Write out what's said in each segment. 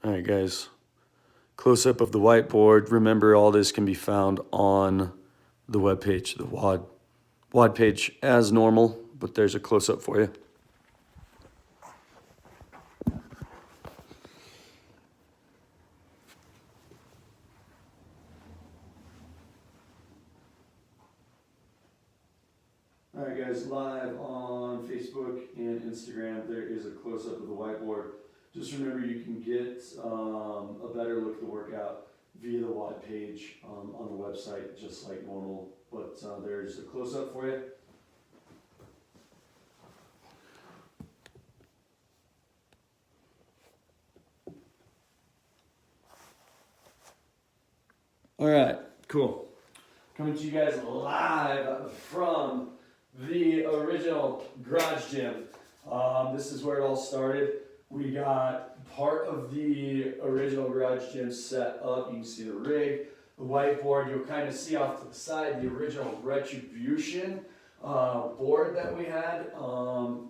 All right, guys. Close-up of the whiteboard. Remember, all this can be found on the webpage, the WOD page, as normal, but there's a close-up for you. All right, guys, live on Facebook and Instagram, there is a close-up of the whiteboard. Just remember, you can get a better look at the workout via the WOD page on the website, just like normal. But there's a close-up for you. All right, cool. Coming to you guys live from the original garage gym. This is where it all started. We got part of the original garage gym set up. You can see the rig, the whiteboard. You'll kind of see off to the side the original Retribution board that we had.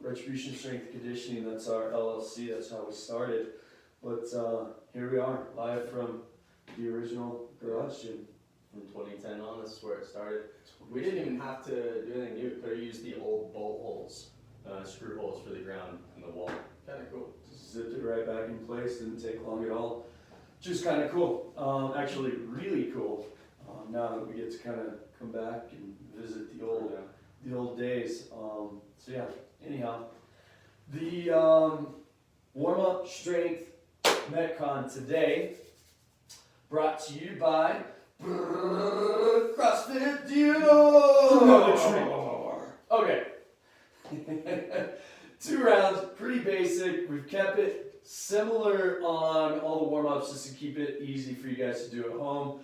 Retribution Strength and Conditioning, that's our LLC. That's how we started. But here we are, live from the original garage gym. From 2010 on, this is where it started. We didn't even have to do anything new. We could have used the old bolt holes, screw holes for the ground and the wall. Kind of cool. Just zipped it right back in place, didn't take long at all. Just kind of cool. Actually, really cool. Now that we get to kind of come back and visit the old days. So yeah. Anyhow, the warm-up strength Metcon today brought to you by CrossFit Deal. Okay. 2 rounds, pretty basic. We've kept it similar on all the warm-ups just to keep it easy for you guys to do at home.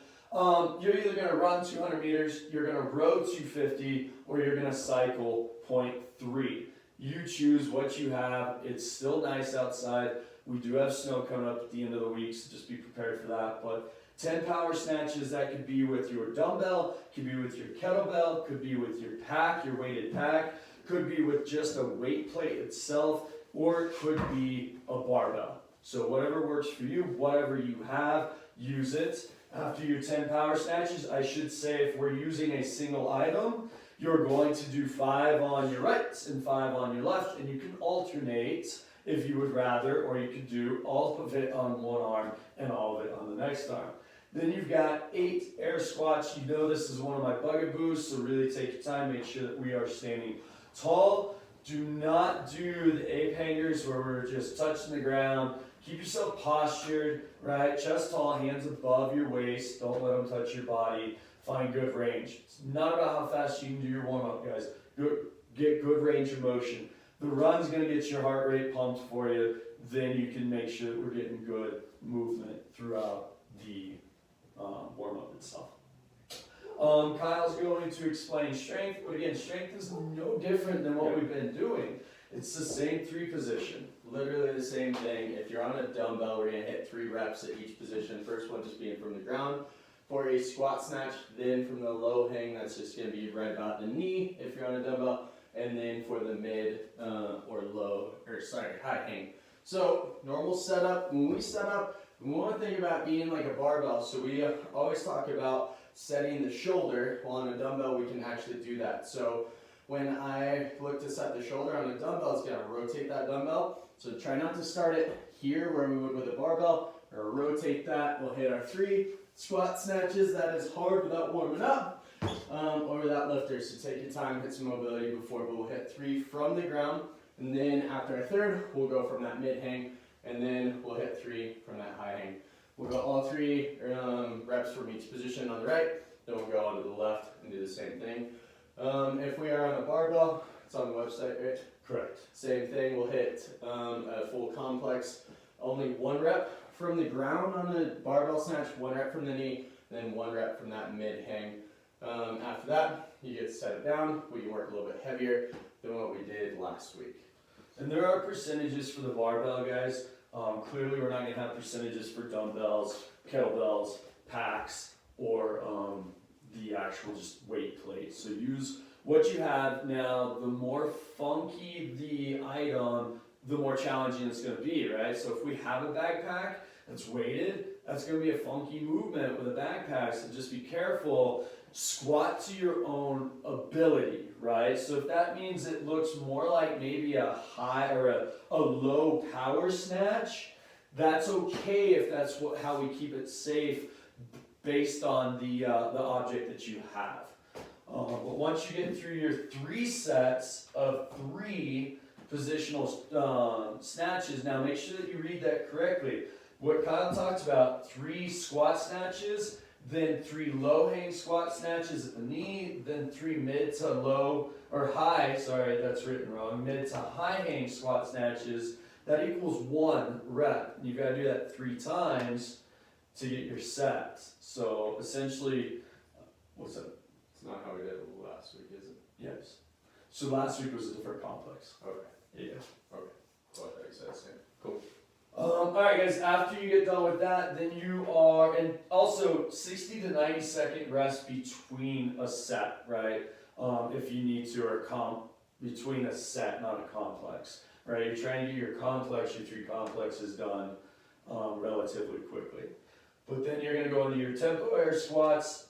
You're either going to run 200 meters, you're going to row 250, or you're going to cycle 0.3. You choose what you have. It's still nice outside. We do have snow coming up at the end of the week, so just be prepared for that. But 10 power snatches, that could be with your dumbbell, could be with your kettlebell, could be with your pack, your weighted pack, could be with just a weight plate itself, or it could be a barbell. So whatever works for you, whatever you have, use it. After your 10 power snatches, I should say if we're using a single item, you're going to do 5 on your right and 5 on your left, and you can alternate if you would rather, or you could do all of it on one arm and all of it on the next arm. Then you've got 8 air squats. You know this is one of my bugaboos, so really take your time, make sure that we are standing tall. Do not do the ape hangers where we're just touching the ground. Keep yourself postured, right? Chest tall, hands above your waist. Don't let them touch your body. Find good range. It's not about how fast you can do your warm-up, guys. Get good range of motion. The run's going to get your heart rate pumped for you. Then you can make sure that we're getting good movement throughout the warm-up itself. Kyle's going to explain strength, but again, strength is no different than what we've been doing. It's the same 3 position. Literally the same thing. If you're on a dumbbell, we're going to hit 3 reps at each position. First one just being from the ground for a squat snatch. Then from the low hang, that's just going to be right about the knee if you're on a dumbbell. And then for the mid high hang. So normal setup. When we set up, we want to think about being like a barbell. So we always talk about setting the shoulder. Well, on a dumbbell, we can actually do that. So when I look to set the shoulder on a dumbbell, it's going to rotate that dumbbell. So try not to start it here where we would with a barbell, or rotate that. We'll hit our 3 squat snatches. That is hard without warming up, over that lifter. So take your time, hit some mobility before, but we'll hit 3 from the ground. And then after our 3rd, we'll go from that mid hang, and then we'll hit 3 from that high hang. We'll go all 3 reps from each position on the right, then we'll go onto the left and do the same thing. If we are on a barbell, it's on the website, right? Correct. Same thing, we'll hit a full complex, only 1 rep from the ground on the barbell snatch, 1 rep from the knee, then 1 rep from that mid hang. After that, you get to set it down. We can work a little bit heavier than what we did last week. And there are percentages for the barbell, guys. Clearly, we're not going to have percentages for dumbbells, kettlebells, packs, or the actual just weight plate. So use what you have. Now, the more funky the item, the more challenging it's going to be, right? So if we have a backpack, that's weighted, that's going to be a funky movement with a backpack, so just be careful. Squat to your own ability, right? So if that means it looks more like maybe a high or a low power snatch, that's okay if that's how we keep it safe based on the object that you have. But once you get through your 3 sets of 3 positional snatches, now make sure that you read that correctly. What Kyle talked about, 3 squat snatches, then 3 low hang squat snatches at the knee, then 3 mid to low, or high, sorry, that's written wrong, mid to high hang squat snatches, that equals 1 rep. You've got to do that 3 times to get your sets. So essentially, what's that? It's not how we did it last week, is it? Yes. So last week was a different complex. Okay. Yeah. Okay. Well, I thought you said the same. Cool. Alright guys, after you get done with that, then you are, and also 60 to 90 second rest between a set, right? If you need to, or between a set, not a complex, right? You're trying to get your complex, your 3 complexes done relatively quickly. But then you're going to go into your tempo air squats.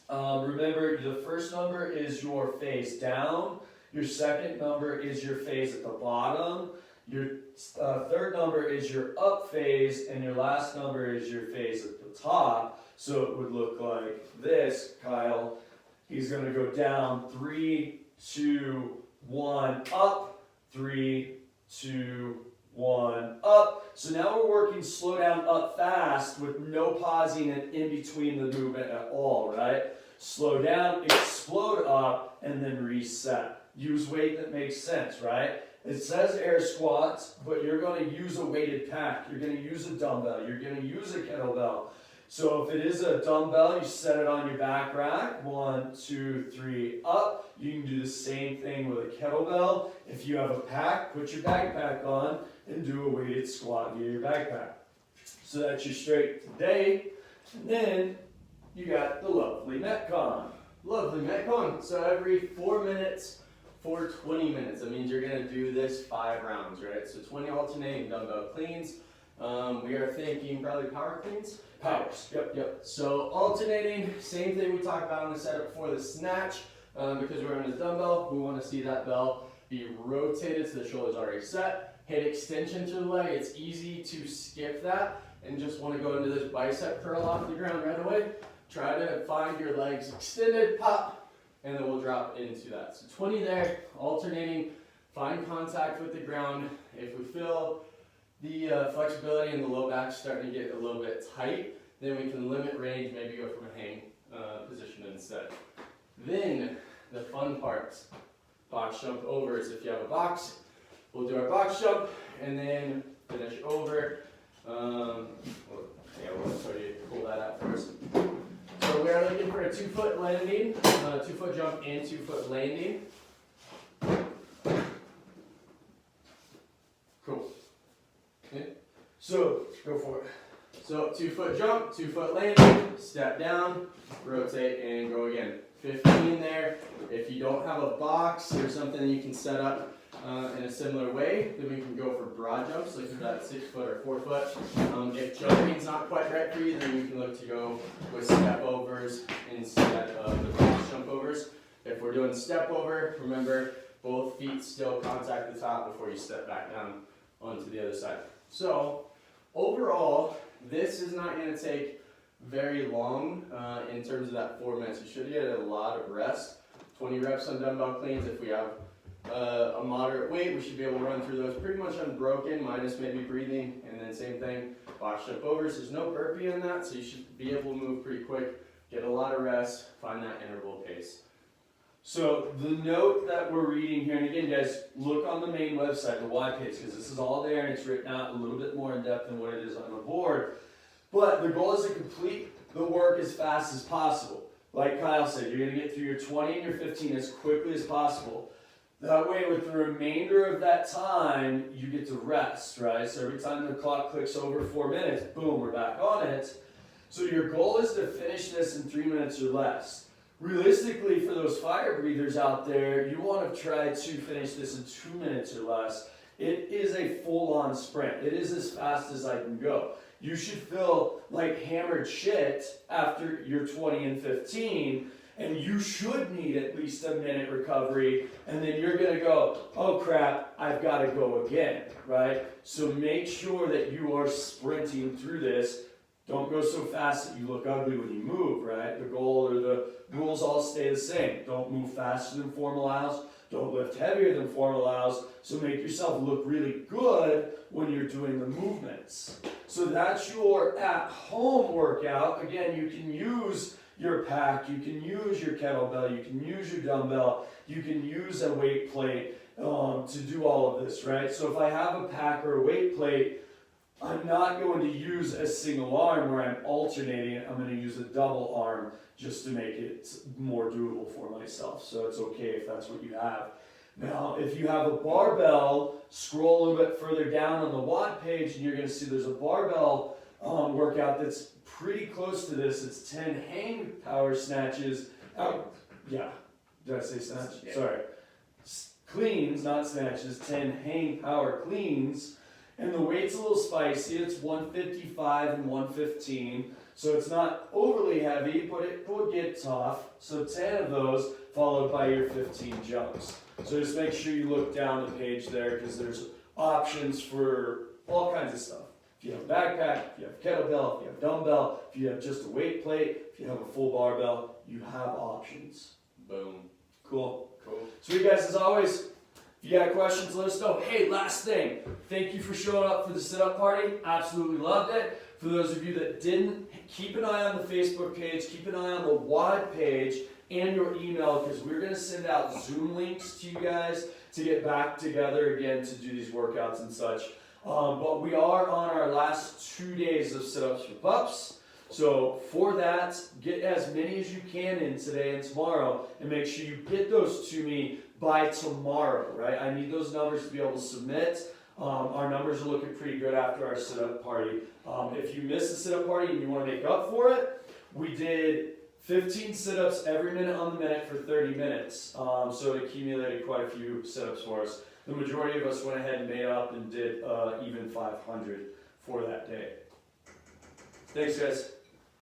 Remember, the first number is your face down, your second number is your face at the bottom, your third number is your up phase, and your last number is your phase at the top. So it would look like this, Kyle. He's going to go down 3, 2, 1, up, 3, 2, 1, up. So now we're working slow down, up fast with no pausing and in between the movement at all, right? Slow down, explode up, and then reset. Use weight that makes sense, right? It says air squats, but you're going to use a weighted pack. You're going to use a dumbbell. You're going to use a kettlebell. So if it is a dumbbell, you set it on your back rack. 1, 2, 3, up. You can do the same thing with a kettlebell. If you have a pack, put your backpack on and do a weighted squat via your backpack. So that's your straight today. And then you got the lovely Metcon. Lovely Metcon. So every 4 minutes for 20 minutes. That means you're going to do this 5 rounds, right? So 20 alternating dumbbell cleans. We are thinking probably power cleans. Powers. Yep. So alternating, same thing we talked about on the setup before, the snatch. Because we're on the dumbbell, we want to see that bell be rotated so the shoulder's already set. Hit extension to the leg. It's easy to skip that and just want to go into this bicep curl off the ground right away. Try to find your legs extended, pop, and then we'll drop into that. So 20 there, alternating, find contact with the ground. If we feel the flexibility in the low back starting to get a little bit tight, then we can limit range, maybe go from a hang position instead. Then the fun parts, box jump overs. If you have a box, we'll do our box jump and then finish over. We'll show you pull that out first. So we are looking for a 2-foot landing, 2-foot jump and 2-foot landing. Cool. Okay. So go for it. So 2-foot jump, 2-foot landing, step down, rotate, and go again. 15 there. If you don't have a box or something that you can set up in a similar way, then we can go for broad jumps, like that 6-foot or 4-foot. If jumping's not quite right for you, then you can look to go with step overs instead of the box jump overs. If we're doing step over, remember both feet still contact the top before you step back down onto the other side. So overall, this is not going to take very long in terms of that 4 minutes. You should get a lot of rest. 20 reps on dumbbell cleans. If we have a moderate weight, we should be able to run through those pretty much unbroken, minus maybe breathing. And then same thing, box jump overs. There's no burpee in that, so you should be able to move pretty quick, get a lot of rest, find that interval pace. So the note that we're reading here, and again guys, look on the main website, the WOD page, because this is all there and it's written out a little bit more in depth than what it is on the board. But the goal is to complete the work as fast as possible. Like Kyle said, you're going to get through your 20 and your 15 as quickly as possible. That way, with the remainder of that time, you get to rest, right? So every time the clock clicks over 4 minutes, boom, we're back on it. So your goal is to finish this in 3 minutes or less. Realistically, for those fire breathers out there, you want to try to finish this in 2 minutes or less. It is a full-on sprint. It is as fast as I can go. you should feel like hammered shit after your 20 and 15, and you should need at least a minute recovery, and then you're gonna go, oh crap, I've gotta go again, right? So make sure that you are sprinting through this. Don't go so fast that you look ugly when you move, right? The goal or the rules all stay the same. Don't move faster than form allows. Don't lift heavier than form allows. So make yourself look really good when you're doing the movements. So that's your at-home workout. Again, you can use your pack, you can use your kettlebell, you can use your dumbbell, you can use a weight plate to do all of this, right? So if I have a pack or a weight plate, I'm not going to use a single arm where I'm alternating it. I'm going to use a double arm just to make it more doable for myself. So it's okay if that's what you have. Now, if you have a barbell, scroll a little bit further down on the WOD page and you're going to see there's a barbell workout that's pretty close to this. It's 10 hang power snatches. Yeah, did I say snatch? Yeah. Sorry. Cleans, not snatches. 10 hang power cleans. And the weight's a little spicy. It's 155 and 115. So it's not overly heavy, but it will get tough. So 10 of those followed by your 15 jumps. So just make sure you look down the page there because there's options for all kinds of stuff. If you have a backpack, if you have kettlebell, if you have dumbbell, if you have just a weight plate, if you have a full barbell, you have options. Boom. Cool. Cool. Sweet guys, as always, if you got questions, let us know. Hey, last thing. Thank you for showing up for the sit-up party. Absolutely loved it. For those of you that didn't, keep an eye on the Facebook page, keep an eye on the WOD page, and your email, because we're going to send out Zoom links to you guys to get back together again to do these workouts and such. But we are on our last 2 days of sit-ups for pups. So for that, get as many as you can in today and tomorrow, and make sure you get those to me by tomorrow, right? I need those numbers to be able to submit. Our numbers are looking pretty good after our sit-up party. If you missed the sit-up party and you want to make up for it, we did 15 sit-ups every minute on the minute for 30 minutes. So it accumulated quite a few sit-ups for us. The majority of us went ahead and made up and did even 500 for that day. Thanks, guys.